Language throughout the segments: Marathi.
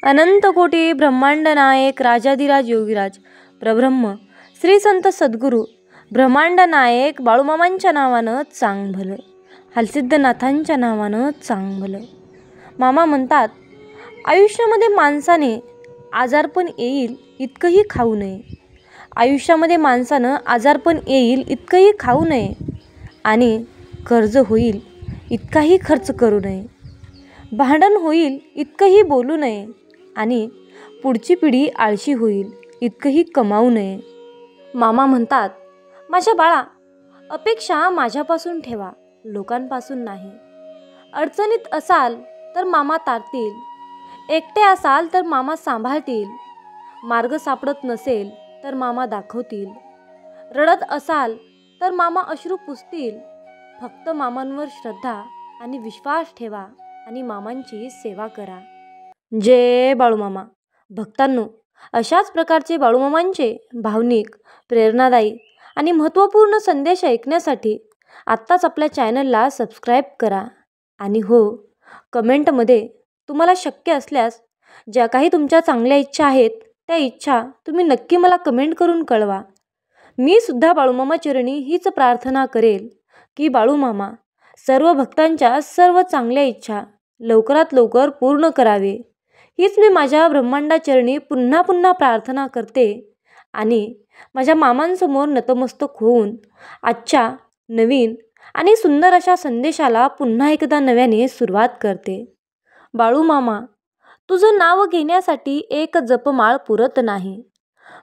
अनंत कोटी ब्रह्मांड नायक राजाधिराज योगीराज प्रब्रह्म श्री संत सद्गुरू ब्रह्मांड नायक बाळूमामांच्या नावानं चांग भलं, हलसिद्धनाथांच्या नावानं चांग भलं. मामा म्हणतात, आयुष्यामध्ये माणसाने आजारपण येईल इतकंही खाऊ नये. आयुष्यामध्ये माणसानं आजारपण येईल इतकंही खाऊ नये आणि कर्ज होईल इतकाही खर्च करू नये. भांडण होईल इतकंही बोलू नये आणि पुढची पिढी आळशी होईल इतकंही कमावू नये. मामा म्हणतात, माझ्या बाळा, अपेक्षा माझ्यापासून ठेवा, लोकांपासून नाही. अडचणीत असाल तर मामा तारतील, एकटे असाल तर मामा सांभाळतील, मार्ग सापडत नसेल तर मामा दाखवतील, रडत असाल तर मामा अश्रू पुसतील. फक्त मामांवर श्रद्धा आणि विश्वास ठेवा आणि मामांची सेवा करा. जय बाळूमामा. भक्तांनो, अशाच प्रकारचे बाळूमामांचे भावनिक, प्रेरणादायी आणि महत्त्वपूर्ण संदेश ऐकण्यासाठी आत्ताच आपल्या चॅनलला सबस्क्राईब करा. आणि हो, कमेंटमध्ये तुम्हाला शक्य असल्यास ज्या काही तुमच्या चांगल्या इच्छा आहेत त्या इच्छा तुम्ही नक्की मला कमेंट करून कळवा. मी सुद्धा बाळूमामा चरणी हीच प्रार्थना करेल की बाळूमामा सर्व भक्तांच्या सर्व चांगल्या इच्छा लवकरात लवकर पूर्ण करावे. हीच मी माझ्या ब्रह्मांडाचरणी पुन्हा पुन्हा प्रार्थना करते आणि माझ्या मामांसमोर नतमस्तक होऊन आजच्या नवीन आणि सुंदर अशा संदेशाला पुन्हा एकदा नव्याने सुरुवात करते. बाळूमामा, तुझं नाव घेण्यासाठी एक जपमाळ पुरत नाही.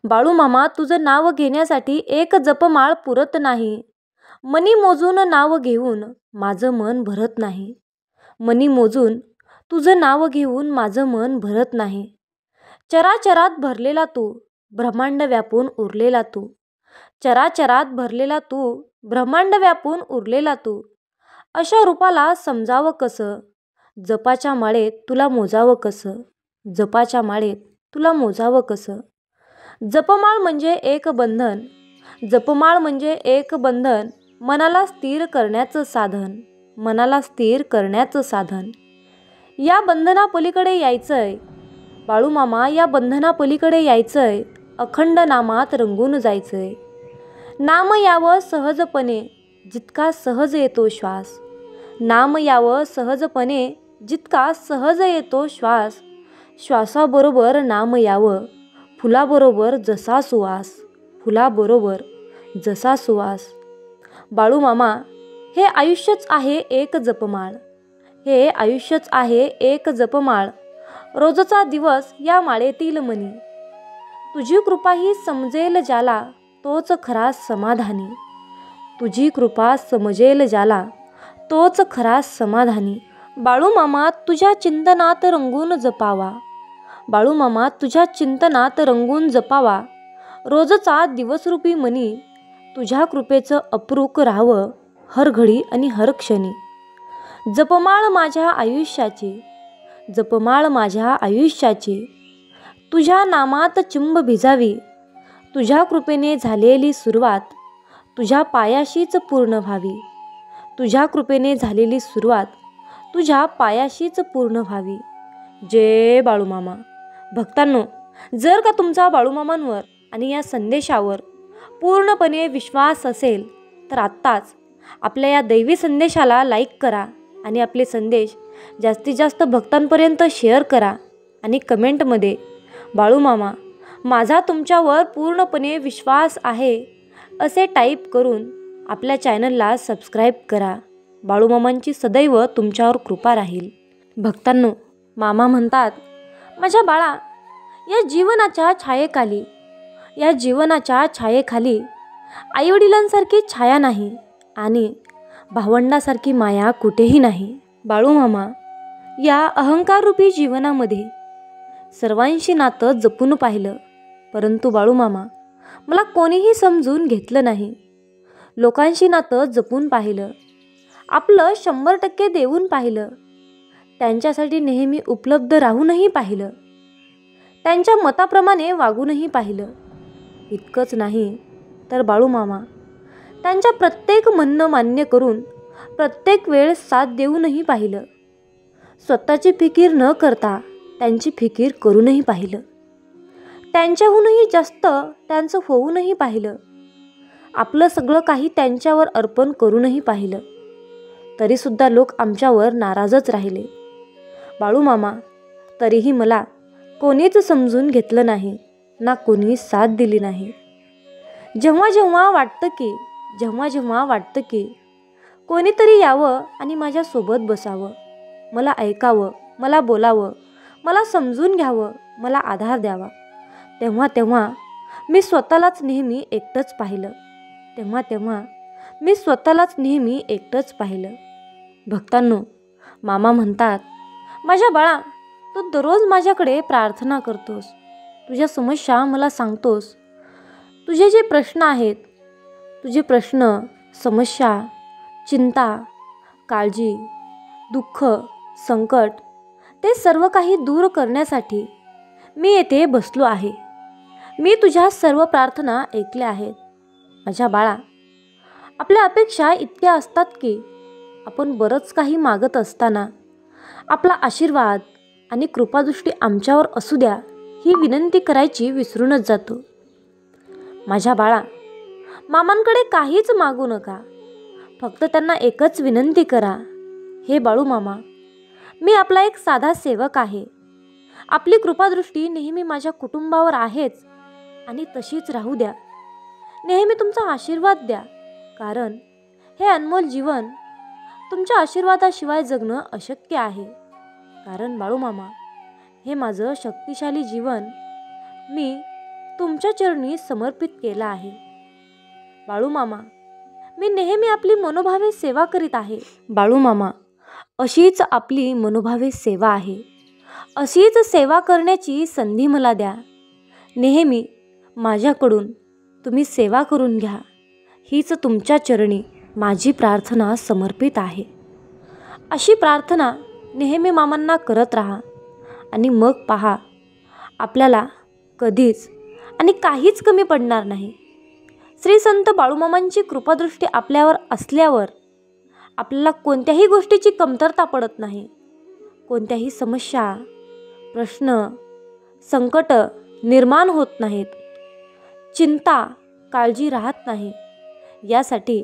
बाळूमामा, तुझं नाव घेण्यासाठी एक जपमाळ पुरत नाही. मनी मोजून नाव घेऊन माझं मन भरत नाही. मनी मोजून तुझं नाव घेऊन माझं मन भरत नाही. चराचरात भरलेला तू, ब्रह्मांड व्यापून उरलेला तू. चराचरात भरलेला तू, ब्रह्मांड व्यापून उरलेला तू. अशा रूपाला समजावं कसं, जपाच्या माळेत तुला मोजावं कसं, जपाच्या माळेत तुला मोजावं कसं. जपमाळ म्हणजे एक बंधन, जपमाळ म्हणजे एक बंधन, मनाला स्थिर करण्याचं साधन, मनाला स्थिर करण्याचं साधन. या बंधनापलीकडे यायचंय बाळूमामा, या बंधनापलीकडे यायचंय, अखंड नामात रंगून जायचंय. नाम यावं सहजपणे जितका सहज येतो श्वास. नाम यावं सहजपणे जितका सहज येतो श्वास. श्वासाबरोबर नाम यावं, फुलाबरोबर जसा सुवास, फुलाबरोबर जसा सुवास. बाळूमामा, हे आयुष्यच आहे एक जपमाळ, हे आयुष्यच आहे एक जपमाळ. रोजचा दिवस या माळेतील मनी. तुझी कृपा ही समजेल ज्याला तोच खरा समाधानी. तुझी कृपा समजेल ज्याला तोच खरा समाधानी. बाळूमामा, तुझ्या चिंतनात रंगून जपावा. बाळूमामा, तुझ्या चिंतनात रंगून जपावा. रोजचा दिवसरूपी मनी तुझ्या कृपेचं अप्रूक राहावं हर घडी आणि हर क्षणी. जपमाळ माझ्या आयुष्याची, जपमाळ माझ्या आयुष्याची. तुझ्या नामात चिंब भिजावी. तुझ्या कृपेने झालेली सुरुवात तुझ्या पायाशीच पूर्ण व्हावी. तुझ्या कृपेने झालेली सुरुवात तुझ्या पायाशीच पूर्ण व्हावी. जय बाळूमामा. भक्तांनो, जर का तुमचा बाळूमामांवर आणि या संदेशावर पूर्णपणे विश्वास असेल तर आत्ताच आपल्या या दैवी संदेशाला लाईक करा आणि आपले संदेश जास्तीत जास्त भक्तांपर्यंत शेअर करा आणि कमेंटमध्ये बाळूमामा, माझा तुमच्यावर पूर्णपणे विश्वास आहे असे टाईप करून आपल्या चॅनलला सबस्क्राईब करा. बाळूमामांची सदैव तुमच्यावर कृपा राहील. भक्तांनो, मामा म्हणतात, माझ्या बाळा, या जीवनाच्या छायेखाली, या जीवनाच्या छायेखाली आईवडिलांसारखी छाया नाही आणि भावंडासारखी माया कुठेही नाही. बाळूमामा, या अहंकाररूपी जीवनामध्ये सर्वांशी नातं जपून पाहिलं, परंतु बाळूमामा, मला कोणीही समजून घेतलं नाही. लोकांशी नातं जपून पाहिलं, आपलं 100% देऊन पाहिलं, त्यांच्यासाठी नेहमी उपलब्ध राहूनही पाहिलं, त्यांच्या मताप्रमाणे वागूनही पाहिलं. इतकंच नाही तर बाळूमामा, त्यांच्या प्रत्येक म्हणणं मान्य करून प्रत्येक वेळ साथ देऊनही पाहिलं. स्वतःची फिकीर न करता त्यांची फिकीर करूनही पाहिलं, त्यांच्याहूनही जास्त त्यांचं होऊनही पाहिलं, आपलं सगळं काही त्यांच्यावर अर्पण करूनही पाहिलं, तरीसुद्धा लोक आमच्यावर नाराजच राहिले. बाळूमामा, तरीही मला कोणीच समजून घेतलं नाही, ना कोणी साथ दिली नाही. जेव्हा जेव्हा वाटतं की कोणीतरी यावं आणि माझ्यासोबत बसावं, मला ऐकावं, मला बोलावं, मला समजून घ्यावं, मला आधार द्यावा, तेव्हा मी स्वतःलाच नेहमी एकटंच पाहिलं. भक्तांनो, मामा म्हणतात, माझ्या बाळा, तू दररोज माझ्याकडे प्रार्थना करतोस, तुझ्या समस्या मला सांगतोस, तुझे जे प्रश्न आहेत, तुझे प्रश्न, समस्या, चिंता, काळजी, दुःख, संकट, ते सर्व काही दूर करण्यासाठी मी येथे बसलो आहे. मी तुझ्या सर्व प्रार्थना ऐकल्या आहेत. माझ्या बाळा, आपल्या अपेक्षा इतक्या असतात की आपण बरंच काही मागत असताना आपला आशीर्वाद आणि कृपादृष्टी आमच्यावर असू द्या ही विनंती करायची विसरूनच जातो. माझ्या बाळा, मामांकडे काहीच मागू नका, फक्त त्यांना एकच विनंती करा, हे बाळू मामा, मी आपला एक साधा सेवक आहे. आपली कृपादृष्टी नेहमी माझ्या कुटुंबावर आहेच आणि तशीच राहू द्या. नेहमी तुमचा आशीर्वाद द्या, कारण हे अनमोल जीवन तुमच्या आशीर्वादाशिवाय जगणं अशक्य आहे. कारण बाळूमामा, हे माझं शक्तिशाली जीवन मी तुमच्या चरणी समर्पित केलं आहे. बाळूमामा, मी नेहमी आपली मनोभावे सेवा करीत आहे. बाळूमामा, अशीच आपली मनोभावे सेवा आहे. अशीच सेवा करण्याची संधी मला द्या. नेहमी माझ्याकडून तुम्ही सेवा करून घ्या, हीच तुमच्या चरणी माझी प्रार्थना समर्पित आहे. अशी प्रार्थना नेहमी मामांना करत राहा आणि मग पहा, आपल्याला कधीच आणि काहीच कमी पडणार नाही. श्री संत बाळूमामांची कृपादृष्टी आपल्यावर असल्यावर आपल्याला कोणत्याही गोष्टीची कमतरता पडत नाही. कोणत्याही समस्या, प्रश्न, संकट निर्माण होत नाहीत. चिंता, काळजी राहत नाही. यासाठी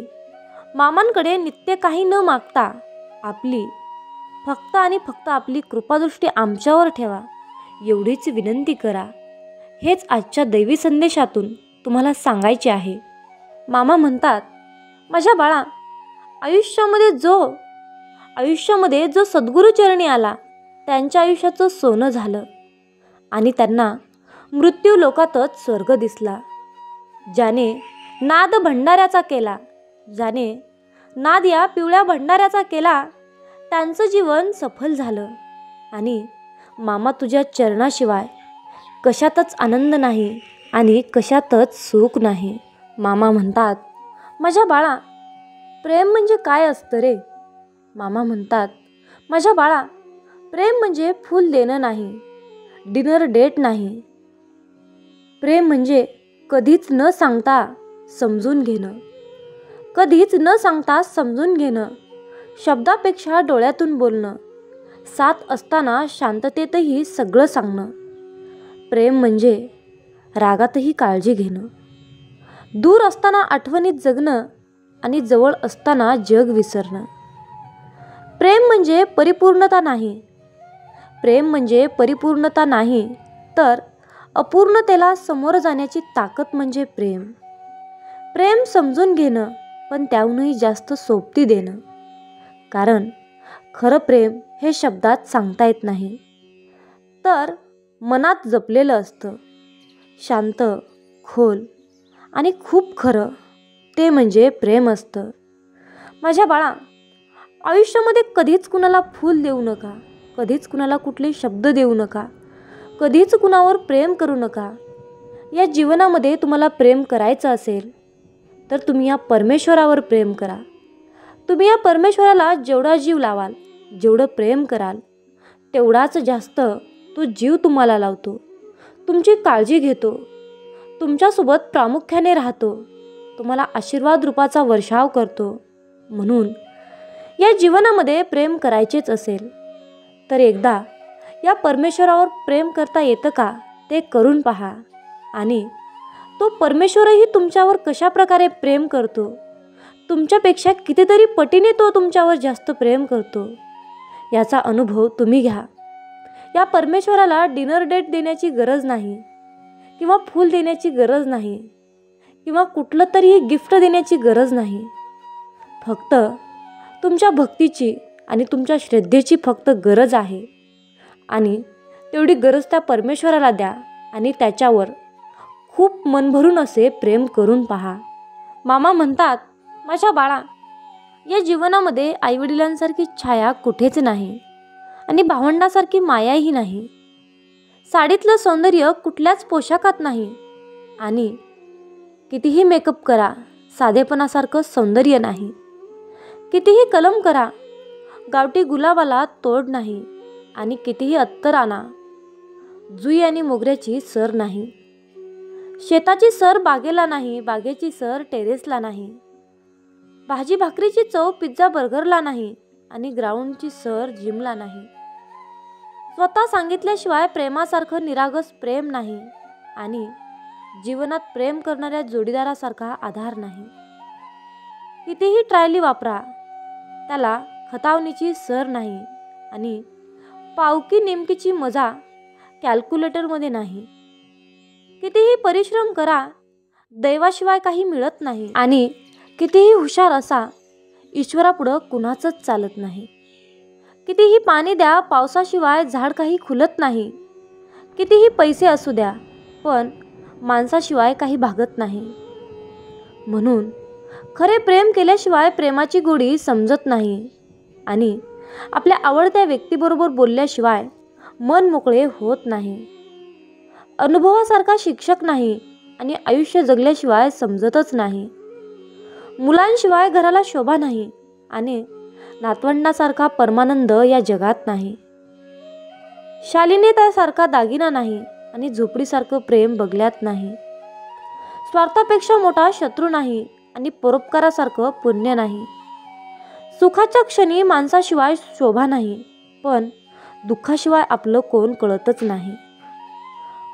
मामांकडे नित्य काही न मागता फक्त आणि फक्त आपली कृपादृष्टी आमच्यावर ठेवा, एवढीच विनंती करा. हेच आजच्या दैवी संदेशातून तुम्हाला सांगायचे आहे. मामा म्हणतात, माझ्या बाळा, आयुष्यामध्ये जो सद्गुरू चरणी आला त्यांच्या आयुष्याचं सोनं झालं आणि त्यांना मृत्यू लोकातच स्वर्ग दिसला. ज्याने नाद भंडाऱ्याचा केला, ज्याने नाद या पिवळ्या भंडाऱ्याचा केला, त्यांचं जीवन सफल झालं. आणि मामा, तुझ्या चरणाशिवाय कशातच आनंद नाही आणि कशातच सुख नाही. मामा म्हणतात, माझ्या बाळा, प्रेम म्हणजे काय असतं रे? मामा म्हणतात, माझ्या बाळा, प्रेम म्हणजे फूल देणं नाही, डिनर डेट नाही. प्रेम म्हणजे कधीच न सांगता समजून घेणं, शब्दापेक्षा डोळ्यातून बोलणं, साथ असताना शांततेतही सगळं सांगणं. प्रेम म्हणजे रागातही काळजी घेणं, दूर असताना आठवणीत जगणं आणि जवळ असताना जग विसरणं. प्रेम म्हणजे परिपूर्णता नाही, तर अपूर्णतेला समोर जाण्याची ताकद म्हणजे प्रेम. प्रेम समजून घेणं, पण त्याहूनही जास्त सोबती देणं. कारण खरं प्रेम हे शब्दात सांगता येत नाही, तर मनात जपलेलं असतं. शांत, खोल आणि खूप खरं ते म्हणजे प्रेम असतं. माझ्या बाळा, आयुष्यामध्ये कधीच कुणाला फूल देऊ नका, कधीच कुणाला कुठले शब्द देऊ नका, कधीच कुणावर प्रेम करू नका. या जीवनामध्ये तुम्हाला प्रेम करायचं असेल तर तुम्ही या परमेश्वरावर प्रेम करा. तुम्ही या परमेश्वराला जेवढा जीव लावाल, जेवढं प्रेम कराल, तेवढाच जास्त तो जीव तुम्हाला लावतो, तुमची काळजी घेतो, तुमच्यासोबत प्रामुख्याने राहतो, तुम्हाला आशीर्वाद रूपाचा वर्षाव करतो. म्हणून या जीवनामध्ये प्रेम करायचेच असेल तर एकदा या परमेश्वरावर प्रेम करता येतं का ते करून पहा आणि तो परमेश्वरही तुमच्यावर कशा प्रकारे प्रेम करतो, तुमच्यापेक्षा कितीतरी पटीने तो तुमच्यावर जास्त प्रेम करतो याचा अनुभव तुम्ही घ्या. या परमेश्वराला डिनर डेट देण्याची गरज नाही किंवा फूल देण्याची गरज नाही किंवा कुठलं तरीही गिफ्ट देण्याची गरज नाही. फक्त तुमच्या भक्तीची आणि तुमच्या श्रद्धेची फक्त गरज आहे आणि तेवढी गरज त्या परमेश्वराला द्या आणि त्याच्यावर खूप मन भरून असे प्रेम करून पहा. मामा म्हणतात, माझ्या बाळा, या जीवनामध्ये आईवडिलांसारखी छाया कुठेच नाही आणि भावंडासारखी मायाही नाही. साडीतलं सौंदर्य कुठल्याच पोशाखात नाही आणि कितीही मेकअप करा, साधेपणासारखं सौंदर्य नाही. कितीही कलम करा, गावठी गुलाबाला तोड नाही आणि कितीही अत्तर आणा, जुई आणि मोगऱ्याची सर नाही. शेताची सर बागेला नाही, बागेची सर टेरेसला नाही. भाजी भाकरीची चव पिझ्झा बर्गरला नाही आणि ग्राउंडची सर जिमला नाही. स्वतः सांगितल्याशिवाय प्रेमासारखं निरागस प्रेम नाही आणि जीवनात प्रेम करणाऱ्या जोडीदारासारखा आधार नाही. कितीही ट्रायली वापरा, त्याला खतावणीची सर नाही आणि पावकी नेमकीची मजा कॅल्क्युलेटरमध्ये नाही. कितीही परिश्रम करा, दैवाशिवाय काही मिळत नाही आणि कितीही हुशार असा, ईश्वरापुढं कुणाचंच चालत नाही. कितीही पाणी द्या, पावसाशिवाय झाड काही खुलत नाही. कितीही पैसे असू द्या, पण माणसाशिवाय काही भागत नाही. म्हणून खरे प्रेम केल्याशिवाय प्रेमाची गोडी समजत नाही आणि आपल्या आवडत्या व्यक्तीबरोबर बोलल्याशिवाय मन मोकळे होत नाही. अनुभवासारखा शिक्षक नाही आणि आयुष्य जगल्याशिवाय समजतच नाही. मुलांशिवाय घराला शोभा नाही आणि नातवंडासारखा परमानंद या जगात नाही. शालिनीतासारखा दागिना नाही आणि झोपडीसारखं प्रेम बघल्यात नाही. स्वार्थापेक्षा मोठा शत्रू नाही आणि परोपकारासारखं पुण्य नाही. सुखाच्या क्षणी माणसाशिवाय शोभा नाही, पण दुःखाशिवाय आपलं कोण कळतच नाही.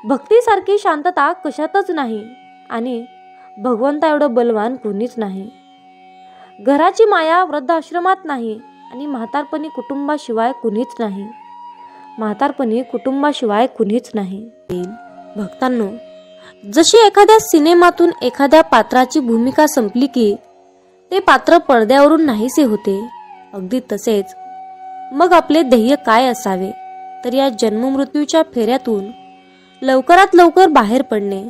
भक्तीसारखी शांतता कशातच नाही आणि भगवंता एवढं बलवान कोणीच नाही. घराची माया वृद्धाश्रमात नाही आणि म्हातारपणी कुटुंबाशिवाय कुणीच नाही. म्हातारपणी कुटुंबाशिवाय कुणीच नाही. भक्तांनो, जशी एखाद्या सिनेमातून एखाद्या पात्राची भूमिका संपली की ते पात्र पडद्यावरून नाहीसे होते, अगदी तसेच मग आपले ध्येय काय असावे तर या जन्ममृत्यूच्या फेऱ्यातून लवकरात लवकर बाहेर पडणे.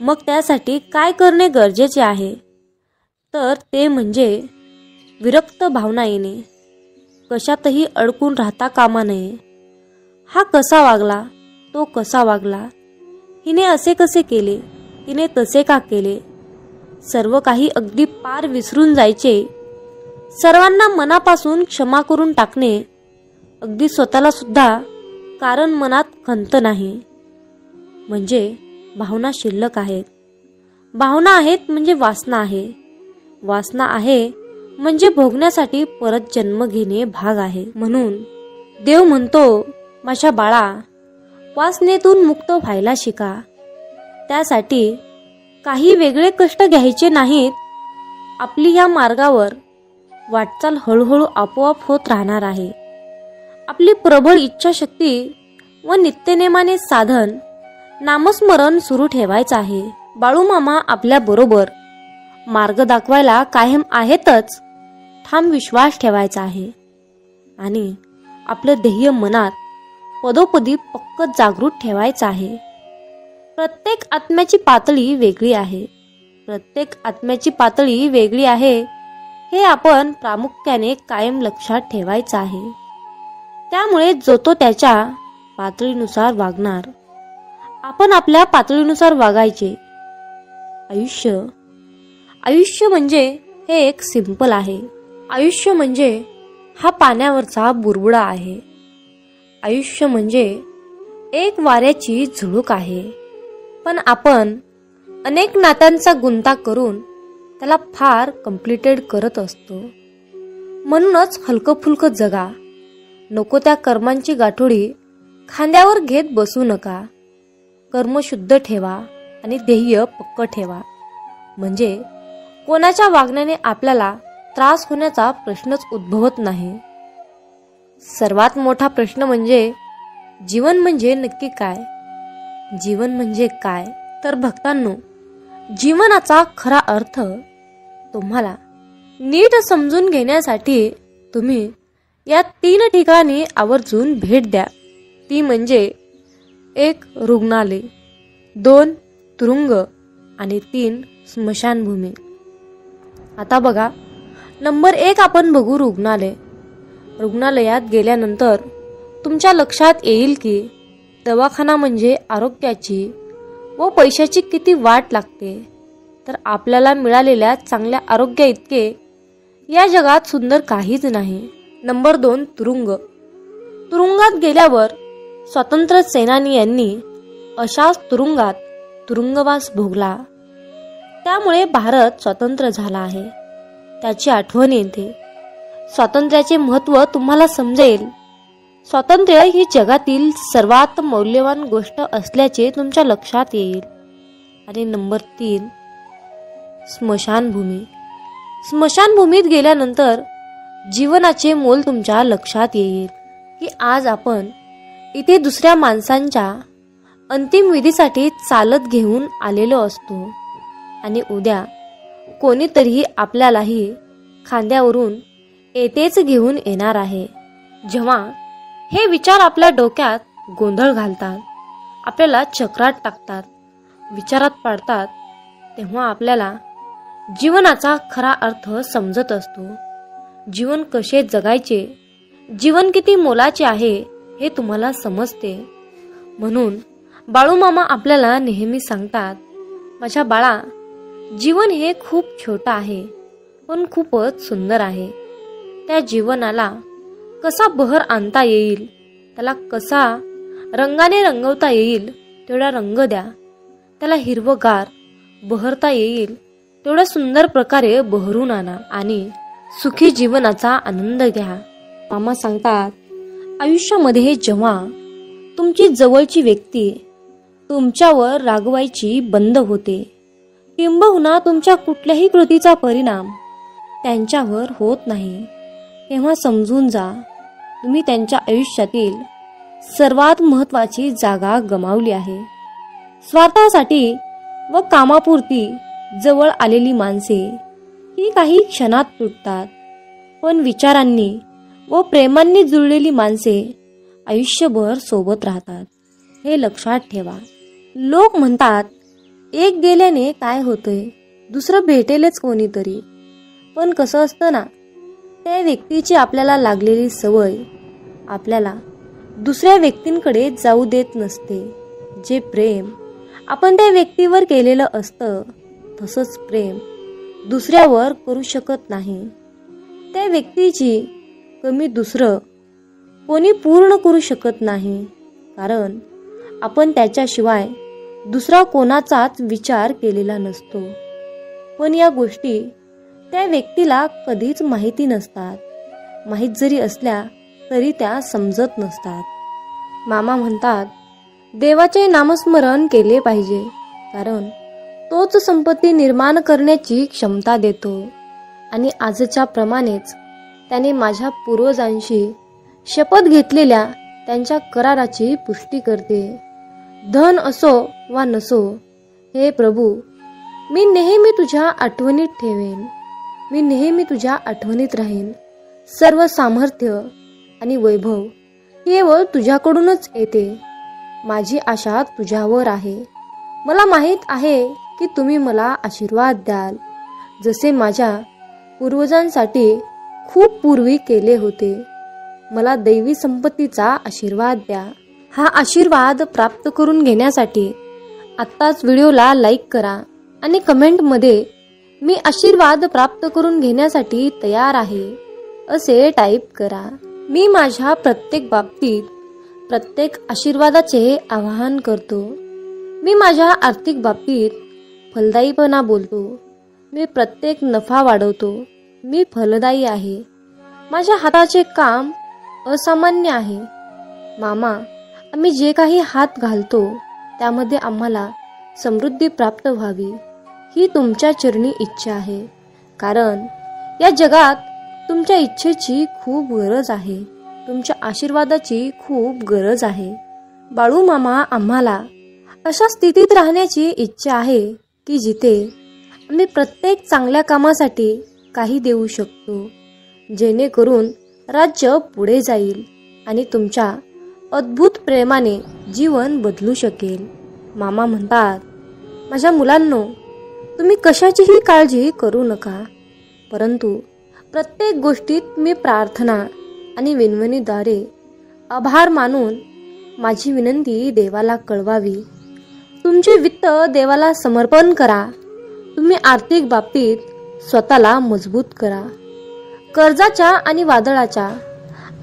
मग त्यासाठी काय करणे गरजेचे आहे तर ते म्हणजे विरक्त भावना येणे, कशातही अडकून राहता कामा नये. हा कसा वागला, तो कसा वागला, हिने असे कसे केले, तिने तसे का केले, सर्व काही अगदी पार विसरून जायचे. सर्वांना मनापासून क्षमा करून टाकणे, अगदी स्वतःला सुद्धा, कारण मनात खंत नाही. म्हणजे भावना शिल्लक आहेत. भावना आहेत म्हणजे वासना आहे. वासना आहे म्हणजे भोगण्यासाठी परत जन्म घेणे भाग आहे. म्हणून देव म्हणतो, माझ्या बाळा, वासनेतून मुक्त व्हायला शिका. त्यासाठी काही वेगळे कष्ट घ्यायचे नाहीत. आपली या मार्गावर वाटचाल हळूहळू आपोआप होत राहणार आहे. आपली प्रबळ इच्छाशक्ती व नित्यनेमाने साधन नामस्मरण सुरू ठेवायचं आहे. बाळूमामा आपल्या बरोबर मार्ग दाखवायला कायम आहेतच. ठाम विश्वास ठेवायचा आहे आणि आपलं ध्येय मनात पदोपदी पक्क जागृत ठेवायचं आहे. प्रत्येक आत्म्याची पातळी वेगळी आहे. प्रत्येक आत्म्याची पातळी वेगळी आहे हे आपण प्रामुख्याने कायम लक्षात ठेवायचं आहे. त्यामुळे जो तो त्याच्या पातळीनुसार वागणार. आपण आपल्या पातळीनुसार वागायचे. आयुष्य म्हणजे हे एक सिंपल आहे. आयुष्य म्हणजे हा पाण्यावरचा बुरबुडा आहे. आयुष्य म्हणजे एक वाऱ्याची झुळूक आहे. पण आपण अनेक नात्यांचा गुंता करून त्याला फार कम्प्लिटेड करत असतो. म्हणूनच हलकं फुलकं जगा. नको त्या कर्मांची गाठोडी खांद्यावर घेत बसू नका. कर्म शुद्ध ठेवा आणि ध्येय पक्क ठेवा. म्हणजे कोणाच्या वागण्याने आपल्याला त्रास होण्याचा प्रश्नच उद्भवत नाही. सर्वात मोठा प्रश्न म्हणजे जीवन म्हणजे नक्की काय? जीवन म्हणजे काय? तर भक्तांनो, जीवनाचा खरा अर्थ तुम्हाला नीट समजून घेण्यासाठी तुम्ही या 3 ठिकाणी आवर्जून भेट द्या. ती म्हणजे 1 रुग्णालय, 2 तुरुंग आणि 3 स्मशानभूमी. आता बघा, नंबर 1 आपण बघू रुग्णालय. रुग्णालयात गेल्यानंतर तुमच्या लक्षात येईल की दवाखाना म्हणजे आरोग्याची व पैशाची किती वाट लागते. तर आपल्याला मिळालेल्या चांगल्या आरोग्या इतके या जगात सुंदर काहीच नाही. नंबर 2 तुरुंग. तुरुंगात गेल्यावर स्वातंत्र्य सेनानी यांनी अशाच तुरुंगात तुरुंगवास भोगला. त्यामुळे भारत स्वतंत्र झाला आहे. त्याची आठवण येते. स्वातंत्र्याचे महत्त्व तुम्हाला समजेल. स्वातंत्र्य ही जगातील सर्वात मौल्यवान गोष्ट असल्याचे तुमच्या लक्षात येईल. आणि नंबर 3 स्मशानभूमी. स्मशानभूमीत गेल्यानंतर जीवनाचे मोल तुमच्या लक्षात येईल की आज आपण इथे दुसऱ्या माणसांच्या अंतिम विधीसाठी चालत घेऊन आलेलो असतो आणि उद्या कोणीतरी आपल्यालाही खांद्यावरून येतेच घेऊन येणार आहे. जेव्हा हे विचार आपल्या डोक्यात गोंधळ घालतात, आपल्याला चक्रात टाकतात, विचारात पाडतात, तेव्हा आपल्याला जीवनाचा खरा अर्थ समजत असतो. जीवन कसे जगायचे, जीवन किती मोलाचे आहे हे तुम्हाला समजते. म्हणून बाळूमामा आपल्याला नेहमी सांगतात, माझ्या बाळा, जीवन हे खूप छोटं आहे पण खूपच सुंदर आहे. त्या जीवनाला कसा बहर आणता येईल, त्याला कसा रंगाने रंगवता येईल तेवढा रंग द्या. त्याला हिरवगार बहरता येईल तेवढ्या सुंदर प्रकारे बहरून आणा आणि सुखी जीवनाचा आनंद घ्या. मामा सांगतात, आयुष्यामध्ये जेव्हा तुमची जवळची व्यक्ती तुमच्यावर रागवायची बंद होते, किंबहुना तुमच्या कुठल्याही कृतीचा परिणाम त्यांच्यावर होत नाही, तेव्हा समजून जा तुम्ही त्यांच्या आयुष्यातील सर्वात महत्त्वाची जागा गमावली आहे. स्वार्थासाठी व कामापुरती जवळ आलेली माणसे ही काही क्षणात तुटतात, पण विचारांनी व प्रेमांनी जुळलेली माणसे आयुष्यभर सोबत राहतात. हे लक्षात ठेवा. लोक म्हणतात, एक गेल्याने काय होतंय, दुसरं भेटेलच कोणीतरी. पण कसं असतं ना, त्या व्यक्तीची आपल्याला लागलेली सवय आपल्याला दुसऱ्या व्यक्तींकडे जाऊ देत नसते. जे प्रेम आपण त्या व्यक्तीवर केलेलं असतं तसंच प्रेम दुसऱ्यावर करू शकत नाही. त्या व्यक्तीची कमी दुसरं कोणी पूर्ण करू शकत नाही, कारण आपण त्याच्याशिवाय दुसरा कोणाचाच विचार केलेला नसतो. पण या गोष्टी त्या व्यक्तीला कधीच माहिती नसतात. माहीत जरी असल्या तरी त्या समजत नसतात. मामा म्हणतात, देवाचे नामस्मरण केले पाहिजे, कारण तोच संपत्ती निर्माण करण्याची क्षमता देतो. आणि आजच्या प्रमाणेच त्याने माझ्या पूर्वजांशी शपथ घेतलेल्या त्यांच्या कराराची पुष्टी करते. धन असो वा नसो, हे प्रभू, मी नेहमी तुझ्या आठवणीत ठेवेन. मी नेहमी तुझ्या आठवणीत राहीन. सर्व सामर्थ्य आणि वैभव केवळ तुझ्याकडूनच येते. माझी आशा तुझ्यावर आहे. मला माहीत आहे की तुम्ही मला आशीर्वाद द्याल, जसे माझ्या पूर्वजांसाठी खूप पूर्वी केले होते. मला दैवी संपत्तीचा आशीर्वाद द्या. हा आशीर्वाद प्राप्त करून घेण्यासाठी आत्ताच व्हिडिओला लाईक करा आणि कमेंटमध्ये मी आशीर्वाद प्राप्त करून घेण्यासाठी तयार आहे असे टाईप करा. मी माझ्या प्रत्येक बाबतीत प्रत्येक आशीर्वादाचे आवाहन करतो. मी माझ्या आर्थिक बाबतीत फलदायीपणा बोलतो. मी प्रत्येक नफा वाढवतो. मी फलदायी आहे. माझ्या हाताचे काम असामान्य आहे. मामा, आम्ही जे काही हात घालतो त्यामध्ये आम्हाला समृद्धी प्राप्त व्हावी ही तुमच्या चरणी इच्छा आहे. कारण या जगात तुमच्या इच्छेची खूप गरज आहे, तुमच्या आशीर्वादाची खूप गरज आहे. बाळू मामा, आम्हाला अशा स्थितीत राहण्याची इच्छा आहे की जिथे आम्ही प्रत्येक चांगल्या कामासाठी काही देऊ शकतो, जेणेकरून राज्य पुढे जाईल आणि तुमच्या अद्भुत प्रेमाने जीवन बदलू शकेल. मामा म्हणतात, माझ्या मुलांनो, तुम्ही कशाचीही काळजी करू नका, परंतु प्रत्येक गोष्टीत मी प्रार्थना आणि विनवणीद्वारे आभार मानून माझी विनंती देवाला कळवावी. तुमचे वित्त देवाला समर्पण करा. तुम्ही आर्थिक बाबतीत स्वतःला मजबूत करा. कर्जाच्या आणि वादळाच्या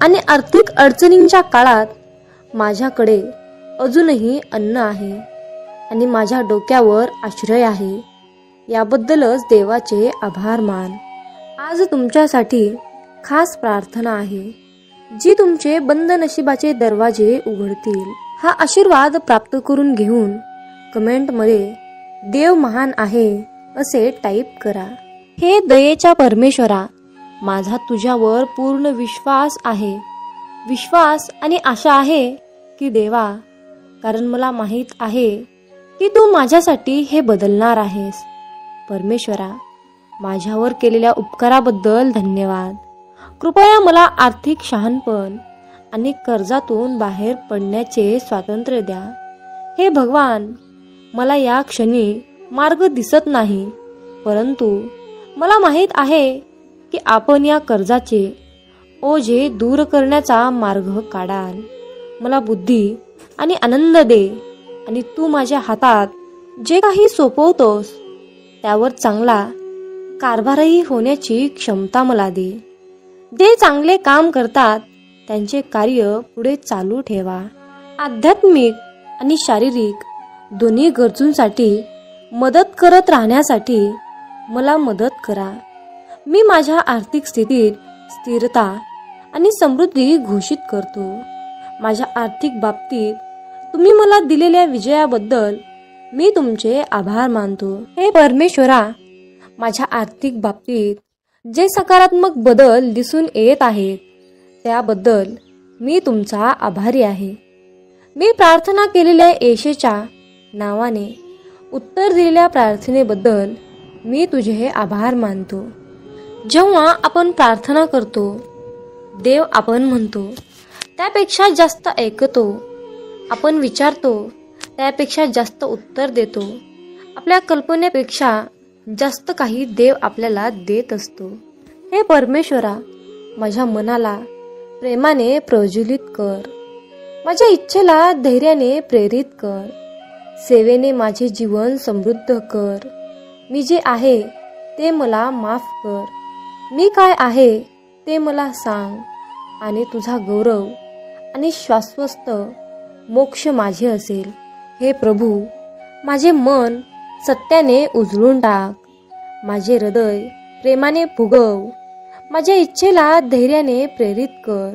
आणि आर्थिक अडचणींच्या काळात माझ्याकडे अजूनही अन्न आहे आणि माझ्या डोक्यावर आश्रय आहे. याबद्दलच देवाचे आभार मान. आज तुमच्यासाठी खास प्रार्थना आहे जी तुमचे बंद नशिबाचे दरवाजे उघडतील. हा आशीर्वाद प्राप्त करून घेऊन कमेंटमध्ये देव महान आहे असे टाईप करा. हे दयेच्या परमेश्वरा, माझा तुझ्यावर पूर्ण विश्वास आहे. विश्वास आणि आशा आहे की देवा, कारण मला माहीत आहे की तू माझ्यासाठी हे बदलणार आहेस. परमेश्वरा, माझ्यावर केलेल्या उपकाराबद्दल धन्यवाद. कृपया मला आर्थिक शहाणपण आणि कर्जातून बाहेर पडण्याचे स्वातंत्र्य द्या. हे भगवान, मला या क्षणी मार्ग दिसत नाही, परंतु मला माहीत आहे की आपण या कर्जाचे ओझे दूर करण्याचा मार्ग काढाल. मला बुद्धी आणि आनंद दे आणि तू माझ्या हातात जे काही सोपवतोस त्यावर चांगला कारभारही होण्याची क्षमता मला दे. जे चांगले काम करतात त्यांचे कार्य पुढे चालू ठेवा. आध्यात्मिक आणि शारीरिक दोन्ही गरजूंसाठी मदत करत राहण्यासाठी मला मदत करा. मी माझ्या आर्थिक स्थितीत स्थिरता आणि समृद्धी घोषित करतो. माझ्या आर्थिक बाबतीत तुम्ही मला दिलेल्या विजयाबद्दल मी तुमचे आभार मानतो. हे परमेश्वरा, माझ्या आर्थिक बाबतीत जे सकारात्मक बदल दिसून येत आहेत त्याबद्दल मी तुमचा आभारी आहे. मी प्रार्थना केलेल्या येशूच्या नावाने उत्तर दिलेल्या प्रार्थनेबद्दल मी तुझे आभार मानतो. जेव्हा आपण प्रार्थना करतो, देव आपण म्हणतो त्यापेक्षा जास्त ऐकतो. आपण विचारतो त्यापेक्षा जास्त उत्तर देतो. आपल्या कल्पनेपेक्षा जास्त काही देव आपल्याला देत असतो. हे परमेश्वरा, माझ्या मनाला प्रेमाने प्रज्वलित कर. माझ्या इच्छेला धैर्याने प्रेरित कर. सेवेने माझे जीवन समृद्ध कर. मी जे आहे ते मला माफ कर. मी काय आहे ते मला सांग आणि तुझा गौरव आणि शाश्वत मोक्ष माझे असेल. हे प्रभू, माझे मन सत्याने उजळून टाक. माझे हृदय प्रेमाने फुगव. माझ्या इच्छेला धैर्याने प्रेरित कर.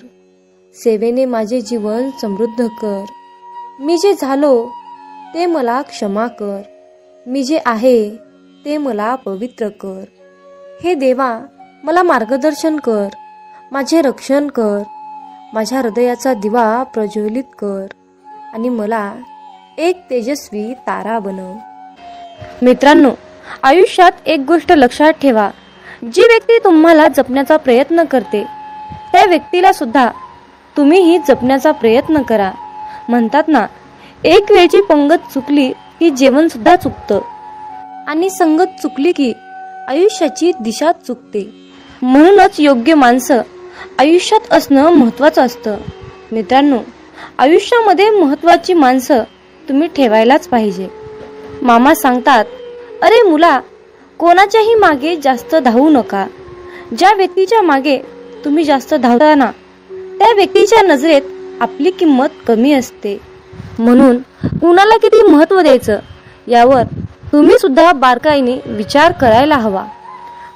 सेवेने माझे जीवन समृद्ध कर. मी जे झालो ते मला क्षमा कर. मी जे आहे ते मला पवित्र कर. हे देवा, मला मार्गदर्शन कर. माझे रक्षण कर. माझ्या हृदयाचा दिवा प्रज्वलित कर आणि मला एक तेजस्वी तारा बनव. मित्रांनो, आयुष्यात एक गोष्ट लक्षात ठेवा. जी व्यक्ती तुम्हाला जपण्याचा प्रयत्न करते त्या व्यक्तीला सुद्धा तुम्हीही जपण्याचा प्रयत्न करा. म्हणतात ना, एक वेळची पंगत चुकली की जेवण सुद्धा चुकतं आणि संगत चुकली की आयुष्याची दिशा चुकते. म्हणूनच योग्य माणसं आयुष्यात असणं महत्त्वाचं असतं. मित्रांनो, आयुष्यामध्ये महत्त्वाची माणसं तुम्ही ठेवायलाच पाहिजे. मामा सांगतात, अरे मुला, कोणाच्याही मागे जास्त धावू नका. ज्या व्यक्तीच्या मागे तुम्ही जास्त धावता ना, त्या व्यक्तीच्या नजरेत आपली किंमत कमी असते. म्हणून कुणाला किती महत्त्व द्यायचं यावर तुम्ही सुद्धा बारकाईने विचार करायला हवा.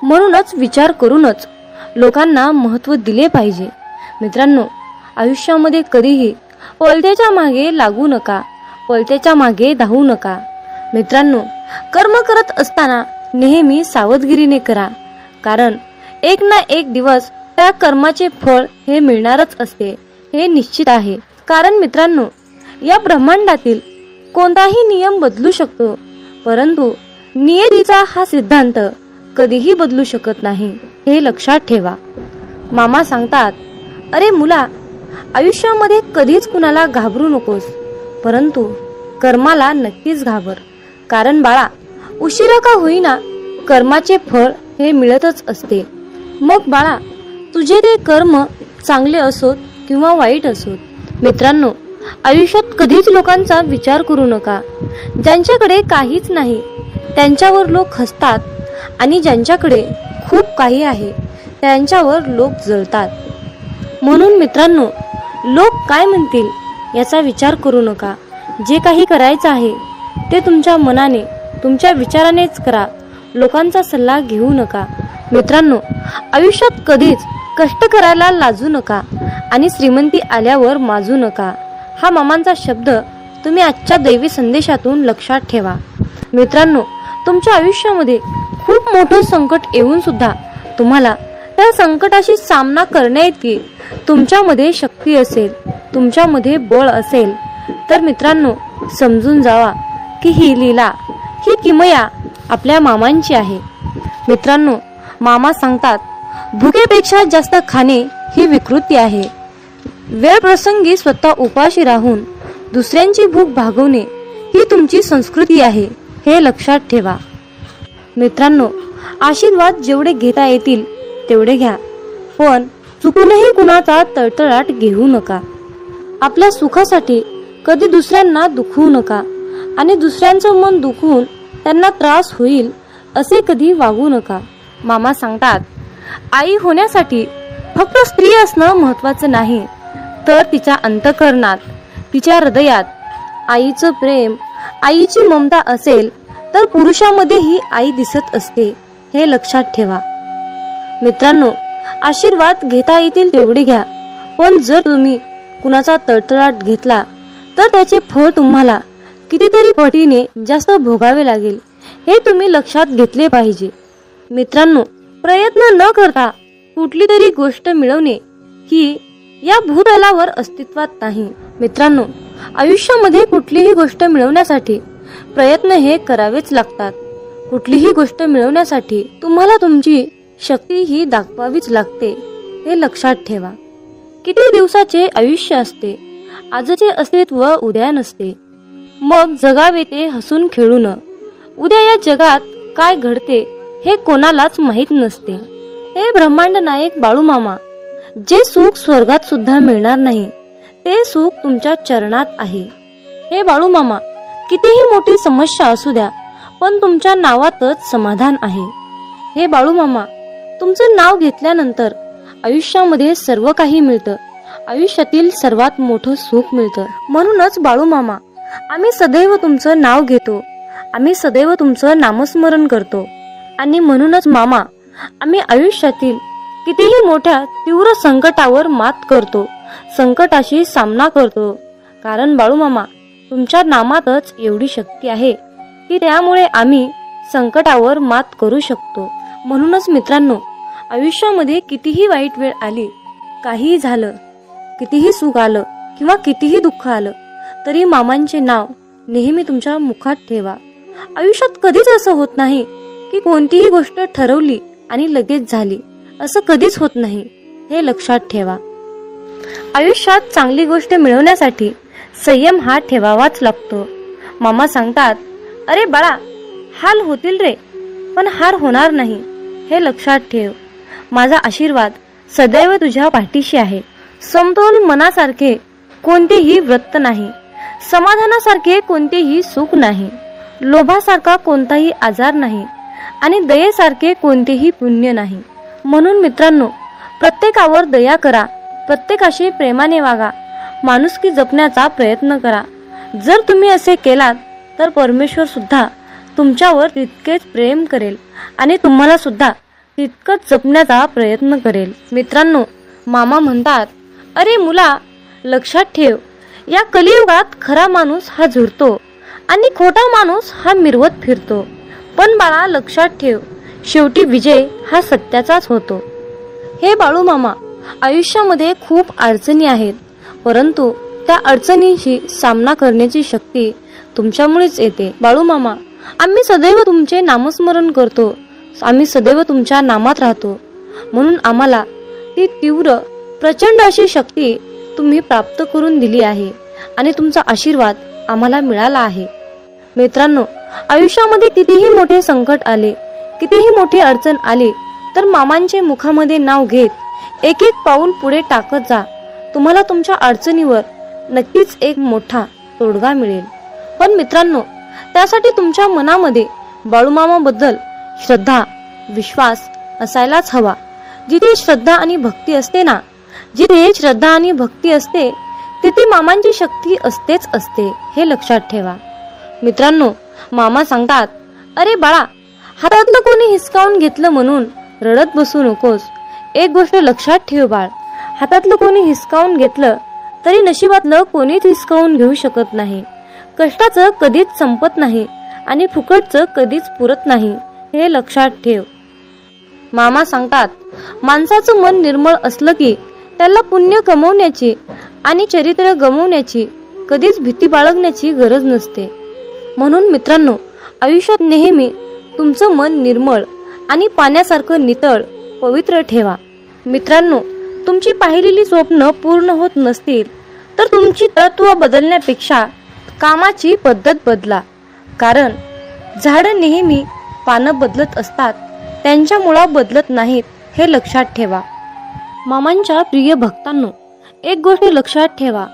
म्हणूनच विचार करूनच लोकांना महत्त्व दिले पाहिजे. मित्रांनो, आयुष्यामध्ये कधीही पळत्याच्या मागे लागू नका, पळत्याच्या मागे धावू नका. मित्रांनो, कर्म करत असताना नेहमी सावधगिरीने करा, कारण एक ना एक दिवस त्या कर्माचे फळ हे मिळणारच असते, हे निश्चित आहे. कारण मित्रांनो, या ब्रह्मांडातील कोणताही नियम बदलू शकतो, परंतु नियतीचा हा सिद्धांत कधीही बदलू शकत नाही, हे लक्षात ठेवा. मामा सांगतात, अरे मुला, आयुष्यामध्ये कधीच कुणाला घाबरू नकोस, परंतु कर्माला नक्कीच घाबर. कारण बाळा, उशिरा का होईना कर्माचे फळ हे मिळतच असते. मग बाळा, तुझे ते कर्म चांगले असोत किंवा वाईट असोत. मित्रांनो, आयुष्यात कधीच लोकांचा विचार करू नका. ज्यांच्याकडे काहीच नाही त्यांच्यावर लोक हसतात, आणि ज्यांच्याकडे खूप काही आहे त्यांच्यावर लोक जळतात. म्हणून मित्रांनो, लोक काय म्हणतील याचा विचार करू नका. जे काही करायचं आहे ते तुमच्या मनाने, तुमच्या विचारानेच करा. लोकांचा सल्ला घेऊ नका. मित्रांनो, आयुष्यात कधीच कष्ट करायला लाजू नका आणि श्रीमंती आल्यावर माजू नका. हा मामांचा शब्द तुम्ही आजच्या दैवी संदेशातून लक्षात ठेवा. मित्रांनो, तुमच्या आयुष्यामध्ये खूप मोठं संकट येऊन सुद्धा तुम्हाला त्या संकटाशी सामना करण्याइतकी तुमच्यामध्ये शक्ती असेल, तुमच्यामध्ये बळ असेल, तर मित्रांनो समजून जावा की ही लीला, ही किमया आपल्या मामांची आहे. मित्रांनो, मामा सांगतात, भुकेपेक्षा जास्त खाणे ही विकृती आहे. वेळ प्रसंगी स्वतः उपाशी राहून दुसऱ्यांची भूक भागवणे ही तुमची संस्कृती आहे, हे लक्षात ठेवा. मित्रांनो, आशीर्वाद जेवढे घेता येतील तेवढे घ्या, पण चुकूनही कुणाचा तळतळाट घेऊ नका. आपल्या सुखासाठी कधी दुसऱ्यांना दुखवू नका, आणि दुसऱ्यांचं मन दुखवून त्यांना त्रास होईल असे कधी वागू नका. मामा सांगतात, आई होण्यासाठी फक्त स्त्री असणं महत्त्वाचं नाही, तर तिच्या अंतःकरणात, तिच्या हृदयात आईचं प्रेम, आईची ममता असेल तर पुरुषामध्येही आई दिसत असते, हे लक्षात ठेवा. मित्रांनो, आशीर्वाद घेता येतील तेवढे घ्या, पण जर तुम्ही कुणाचा तळतळाट घेतला तर त्याचे फळ तुम्हाला कितीतरी पटीने जास्त भोगावे लागेल, हे तुम्ही लक्षात घेतले पाहिजे. मित्रांनो, प्रयत्न न करता कुठली तरी गोष्ट मिळवणे ही या भूतलावर अस्तित्वात नाही. मित्रांनो, आयुष्यामध्ये कुठलीही गोष्ट मिळवण्यासाठी प्रयत्न हे करावेच लागतात. कुठलीही गोष्ट मिळवण्यासाठी तुम्हाला तुमची शक्ती ही दाखवावीच लागते, हे लक्षात ठेवा. किती दिवसाचे आयुष्य असते, आजचे अस्तित्व उद्या नसते. मग जगावे ते हसून खेळून. उद्या या जगात काय घडते हे कोणालाच माहीत नसते. हे ब्रह्मांड नायक बाळूमामा, जे सुख स्वर्गात सुद्धा मिळणार नाही ते सुख तुमच्या चरणात आहे. हे बाळूमामा, कितीही मोठी समस्या असू द्या, पण तुमच्या नावातच समाधान आहे. हे बाळूमामा, तुमचं नाव घेतल्यानंतर आयुष्यामध्ये सर्व काही मिळतं, आयुष्यातील सर्वात मोठं सुख मिळतं. म्हणूनच बाळूमामा, आम्ही सदैव तुमचं नाव घेतो, आम्ही सदैव तुमचं नामस्मरण करतो. आणि म्हणूनच मामा, आम्ही आयुष्यातील कितीही मोठ्या तीव्र संकटावर मात करतो, संकटाशी सामना करतो. कारण बाळूमामा, तुमच्या नामातच एवढी शक्ती आहे की त्यामुळे आम्ही संकटावर मात करू शकतो. म्हणूनच मित्रांनो, आयुष्यामध्ये कितीही वाईट वेळ आली, काहीही झालं, कितीही सुख आलं किंवा कितीही दुःख आलं, तरी मामांचे नाव नेहमी तुमच्या मुखात ठेवा. आयुष्यात कधीच असं होत नाही की कोणतीही गोष्ट ठरवली आणि लगेच झाली, असं कधीच होत नाही, हे लक्षात ठेवा. आयुष्यात चांगली गोष्ट मिळवण्यासाठी संयम हा ठेवावाच लागतो. मामा सांगतात, अरे बाळा, हाल होतील रे, पण हार होणार नाही, हे लक्षात ठेव. माझा आशीर्वाद सदैव तुझ्या पाठीशी आहे. समतोल मनासारखे कोणतेही व्रत नाही, समाधानासारखे कोणतेही सुख नाही, लोभासारखा कोणताही आजार नाही, आणि दयेसारखे कोणतेही पुण्य नाही. म्हणून मित्रांनो, प्रत्येकावर दया करा, प्रत्येकाशी प्रेमाने वागा, माणुसकी जपण्याचा प्रयत्न करा. जर तुम्ही असे केलात तर परमेश्वर सुद्धा तुमच्यावर तितकेच प्रेम करेल आणि तुम्हाला सुद्धा तितकंच जपण्याचा प्रयत्न करेल. मित्रांनो, मामा म्हणतात, अरे मुला, लक्षात ठेव, या कलियुगात खरा माणूस हा झुरतो आणि खोटा माणूस हा मिरवत फिरतो. पण बाळा लक्षात ठेव, शेवटी विजय हा सत्याचाच होतो. हे बाळू मामा, आयुष्यामध्ये खूप अडचणी आहेत, परंतु त्या अडचणींशी सामना करण्याची शक्ती तुमच्यामुळेच येते. बाळू मामा, आम्ही सदैव तुमचे नामस्मरण करतो, आम्ही सदैव तुमच्या नामात राहतो, म्हणून आम्हाला ती तीव्र प्रचंड अशी शक्ती तुम्ही प्राप्त करून दिली आहे आणि तुमचा आशीर्वाद आम्हाला मिळाला आहे. मित्रांनो, आयुष्यामध्ये कितीही मोठे संकट आले, कितीही मोठी अडचण आली, तर मामांचे मुखामध्ये नाव घेत एक एक पाऊल पुढे टाकत जा. तुम्हाला तुमच्या अडचणीवर नक्कीच एक मोठा तोडगा मिळेल. पण मित्रांनो, त्यासाठी तुमच्या मनामध्ये बाळूमामाबद्दल श्रद्धा, विश्वास असायलाच हवा. जिथे श्रद्धा आणि भक्ती असते ना, जिथे श्रद्धा आणि भक्ती असते, तिथे मामांची शक्ती असतेच असते, हे लक्षात ठेवा. मित्रांनो, मामा सांगतात, अरे बाळा, हातातलं कोणी हिसकावून घेतलं म्हणून रडत बसू नकोस. एक गोष्ट लक्षात ठेव बाळ, हातातलं कोणी हिसकावून घेतलं तरी नशिबातलं कोणीच हिसकावून घेऊ शकत नाही. कष्टाचं कधीच संपत नाही आणि फुकटचं कधीच पुरत नाही, हे लक्षात ठेव. मामा सांगतात, माणसाचं मन निर्मळ असलं की त्याला पुण्य कमवण्याची आणि चरित्र गमवण्याची कधीच भीती बाळगण्याची गरज नसते. म्हणून मित्रांनो, आयुष्यात नेहमी तुमचं मन निर्मळ आणि पाण्यासारखं नितळ पवित्र ठेवा. मित्रांनो, तुमची पाहिलेली स्वप्न पूर्ण होत नसतील तर तुमची तत्व बदलण्यापेक्षा कामाची पद्धत बदला. कारण झाडं नेहमी पानं बदलत असतात, त्यांच्या मुळा बदलत नाहीत, हे लक्षात ठेवा. मामांच्या प्रिय भक्तांनो, एक गोष्ट लक्षात ठेवा,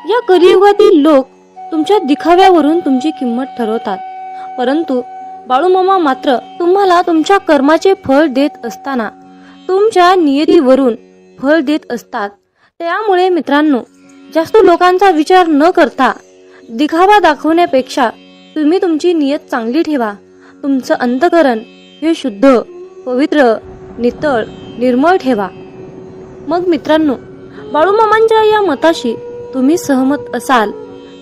या कलियुगातील लोक तुमच्या दिखाव्यावरून तुमची किंमत ठरवतात, परंतु बाळूमामा मात्र तुम्हाला तुमच्या कर्माचे फळ देत असताना तुमच्या नियतीवरून फळ देत असतात. त्यामुळे मित्रांनो, जास्त लोकांचा विचार न करता दिखावा दाखवण्यापेक्षा तुम्ही तुमची नियत चांगली ठेवा. तुमचं अंतःकरण हे शुद्ध, पवित्र, नितळ, निर्मळ ठेवा. मग मित्रांनो, बाळूमामांच्या या मताशी तुम्ही सहमत असाल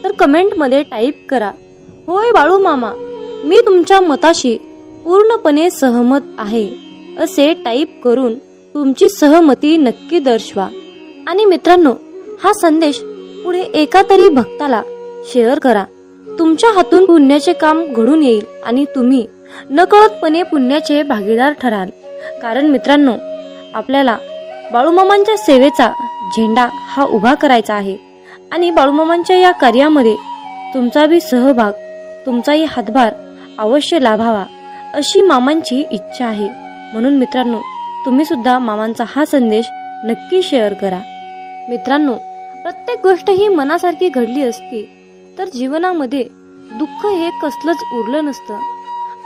तर कमेंटमध्ये टाईप करा, होय बाळूमामा, मी तुमच्या मताशी पूर्णपणे सहमत आहे, असे टाईप करून तुमची सहमती नक्की दर्शवा. आणि मित्रांनो, हा संदेश पुढे एका तरी भक्ताला शेअर करा. तुमच्या हातून पुण्याचे काम घडून येईल आणि तुम्ही नकळतपणे पुण्याचे भागीदार ठराल. कारण मित्रांनो, आपल्याला बाळूमामांच्या सेवेचा झेंडा हा उभा करायचा आहे आणि बाळूमामांच्या या कार्यामध्ये तुमचा बी सहभाग, तुमचाही हातभार अवश्य लाभावा, अशी मामांची इच्छा आहे. म्हणून मित्रांनो, तुम्ही सुद्धा मामांचा हा संदेश नक्की शेअर करा. मित्रांनो, प्रत्येक गोष्ट ही मनासारखी घडली असती तर जीवनामध्ये दुःख हे कसलंच उरलं नसतं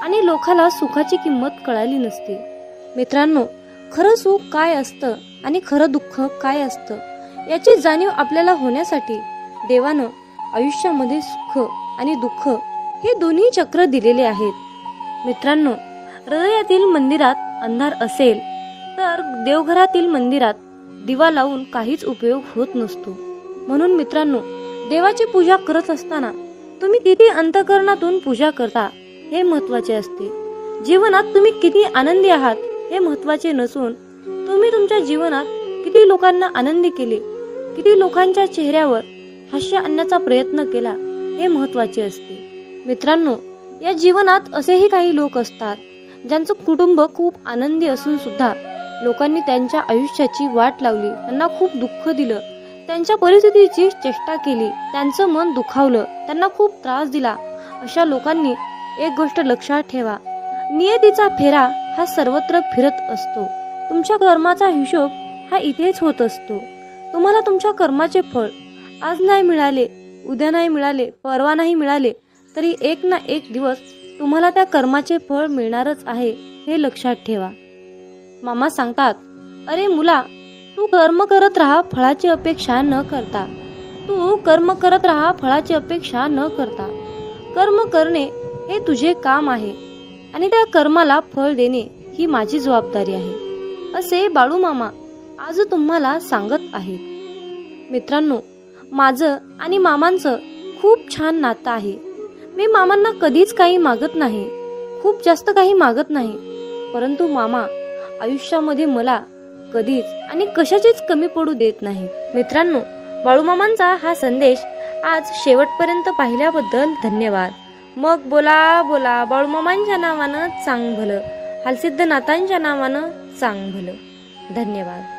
आणि लोकाला सुखाची किंमत कळाली नसती. मित्रांनो, खरं सुख काय असतं आणि खरं दुःख काय असतं याची जाणीव आपल्याला होण्यासाठी देवानं आयुष्यामध्ये सुख आणि दुःख हे दोन्ही चक्र दिलेले आहेत. मित्रांनो, हृदयातील मंदिरात अंधार असेल तर देवघरातील मंदिरात दिवा लावून काहीच उपयोग होत नसतो. म्हणून मित्रांनो, देवाची पूजा करत असताना तुम्ही किती अंतःकरणातून पूजा करता हे महत्त्वाचे असते. जीवनात तुम्ही किती आनंदी आहात हे महत्त्वाचे नसून तुम्ही तुमच्या जीवनात किती लोकांना आनंदी केले, किती लोकांच्या चेहऱ्यावर हास्य आणण्याचा प्रयत्न केला हे महत्त्वाचे असते. मित्रांनो, या जीवनात असेही काही लोक असतात ज्यांचं कुटुंब खूप आनंदी असून सुद्धा लोकांनी त्यांच्या आयुष्याची वाट लावली, त्यांना खूप दुःख दिलं, त्यांच्या परिस्थितीची चेष्टा केली, त्यांचं मन दुखावलं, त्यांना खूप त्रास दिला. अशा लोकांनी एक गोष्ट लक्षात ठेवा, नियतीचा फेरा हा सर्वत्र फिरत असतो. तुमच्या कर्माचा हिशोब हा इथेच होत असतो. तुम्हाला तुमच्या कर्माचे फळ आज नाही मिळाले, उद्या नाही मिळाले, परवा नाही मिळाले, तरी एक ना एक दिवस तुम्हाला त्या कर्माचे फळ मिळणारच आहे, हे लक्षात ठेवा. मामा सांगतात, अरे मुला, तू कर्म करत राहा फळाची अपेक्षा न करता. तू कर्म करत राहा फळाची अपेक्षा न करता. कर्म करणे हे तुझे काम आहे आणि त्या कर्माला फळ देणे ही माझी जबाबदारी आहे, असे बाळूमामा आज तुम्हाला सांगत आहेत. मित्रांनो, माझं आणि मामांचं खूप छान नातं आहे. मी मामांना कधीच काही मागत नाही, खूप जास्त काही मागत नाही, परंतु मामा आयुष्यामध्ये मला कधीच आणि कशाचीच कमी पडू देत नाही. मित्रांनो, बाळूमामांचा हा संदेश आज शेवटपर्यंत पाहिल्याबद्दल धन्यवाद. मग बोला बोला बाळूमामांच्या नावानं चांग भलं, हालसिद्धनाथांच्या नावानं चांग भलं. धन्यवाद.